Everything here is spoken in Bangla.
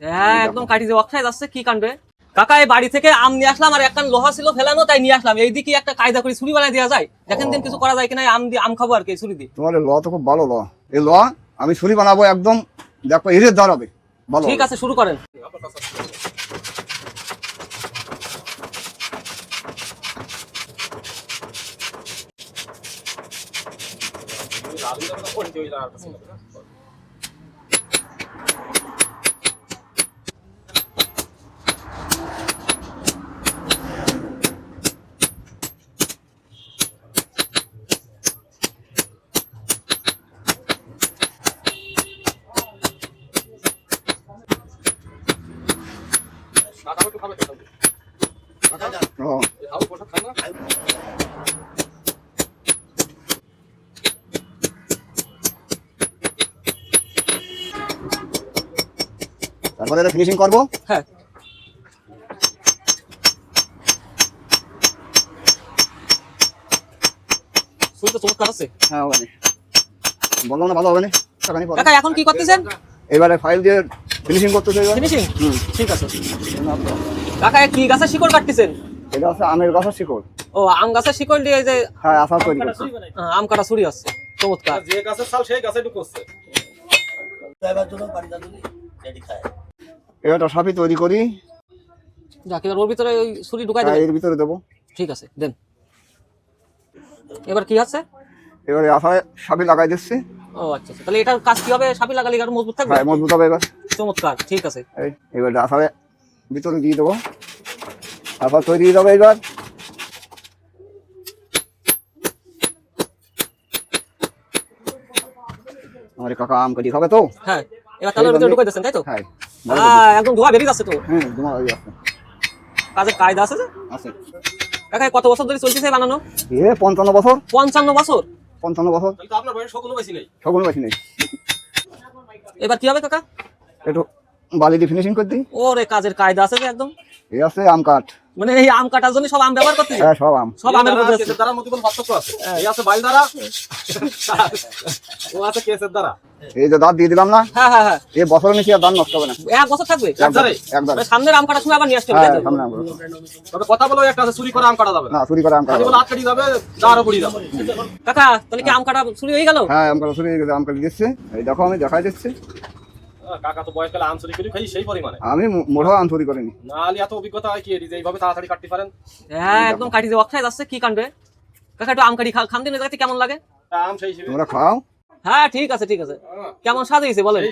হ্যাঁ একদম কাটি যে অক্ষয় যাচ্ছে কি কাণ্ডে। কাকা এই বাড়ি থেকে আম নিয়ে আসলাম আর একটা লোহা ছিল ফেলানো তাই নিয়ে আসলাম। এইদিকে একটা কায়দা করে ছুরি বানাই দেওয়া যায়, দেখেন দিন কিছু করা যায় কিনা। আম দিয়ে আম খাবো আর কি ছুরি দিয়ে। তোমার ল তো খুব ভালো ল, এই ল আমি ছুরি বানাবো একদম, দেখো এর দাঁড়াবে ভালো। ঠিক আছে শুরু করেন। ও, তারপরে এটা ফিনিশিং করবো। হ্যাঁ ছুরি তো চমৎকার আছে। হ্যাঁ হবে না, বললাম না ভালো হবে না। টাকানি পরে কাকা এখন কি করতেছেন? এবারে ফাইল দিয়ে ফিনিশিং করতেছে এবার। ফিনিশিং হুম। ঠিক আছে। কাকা কি গাছের শিকড় কাটতেছেন? এটা হচ্ছে আমের গাছের শিকড়। ও আম গাছের শিকড় দিয়ে এই যে হ্যাঁ আসার তৈরি করছে। আম কাটা ছুরি আছে চমৎকার। যে গাছের চাল সেই গাছে ঢুকছে। এবার সাপি তৈরি করি। যাক এবার ওর ভিতরে ওই ছুরি ঢুকাই দেবেন। এর ভিতরে দেবো। ঠিক আছে দেন। এবার কি আছে? এবারে আশায় সাপি লাগাই দিচ্ছি। ও আচ্ছা আচ্ছা, তাহলে এটার কাজ কি হবে? সাপি লাগালে আরো মজবুত থাকবে। হ্যাঁ মজবুত হবে এবার। চমৎকার ঠিক আছে। এই এবার আশায় ভিতরে দিয়ে দেবো, আবার তৈরি হয়ে যাবে এবার। আমার কাকা আম কাটি খাবে তো। হ্যাঁ এবার তাহলে ওর ভিতরে ঢুকাই দিচ্ছেন তাই তো? হ্যাঁ একদম ধোয়া বেরিয়ে যাচ্ছে তো। হ্যাঁ তোমার ওই আছে কাজের কায়দা আছে যে। আছে। কাকা কত বছর ধরে চলতেছে বানানো? 55 বছর। 55 বছর? 55 বছর। তাহলে তো আপনার বয়স সকল বেশি নেই। সকল বেশি নেই। এবার কি হবে কাকা? একটু বালি দিয়ে ফিনিশিং করে দিই। ওরে কাজের কায়দা আছে যে একদম। এই আছে আম কাঠ। মানে এই আম কাটার জন্য সব আম ব্যবহার করতে হ্যাঁ সব আম। সব আমের মধ্যে আছে। কেসের দ্বারার মধ্যে কোনো পার্থক্য আছে? এই আছে বাইল দ্বারা, ও আছে কেসের দ্বারা। এই যে দাঁত দিয়ে দিলাম না, হ্যাঁ হ্যাঁ হ্যাঁ এই বছরের নিচে আর দাঁত নষ্ট হবে না। এক বছর থাকবে একবারে? একবার। মানে সামনের আম কাটার সময় আবার নিয়ে আসতে হবে হ্যাঁ তাই তো? সামনে আম করো। তবে কথা বলো একটা আছে, চুরি করে আম কাটা যাবে না। না চুরি করে আম কাটা আজ যাবে বলে না। হাত কাটি যাবে, দাঁড়ও পড়ি যাবে। কাকা তাহলে কি আম কাটা চুরি হয়ে গেল? হ্যাঁ আম কাটা চুরি হয়ে গেছে, আম কাটি দিচ্ছে। এই দেখো আমি দেখাই দিচ্ছি। কাকা তো বয়সকালে আম চুরি করে খাই সেই পরিমাণে। আমি মোটেও আম চুরি করিনি। নাহলে এত অভিজ্ঞতা হয় কি যে এইভাবে তাড়াতাড়ি কাটতে পারেন। হ্যাঁ একদম কাটি যে অক্ষয় যাচ্ছে কি কাণ্ডে। কাকা একটু আম কাটি খান দিন, এটাতে কেমন লাগে? আম সেই হিসেবে তোমরা খাও। হ্যাঁ ঠিক আছে ঠিক আছে। কেমন স্বাদ হয়েছে বলেন?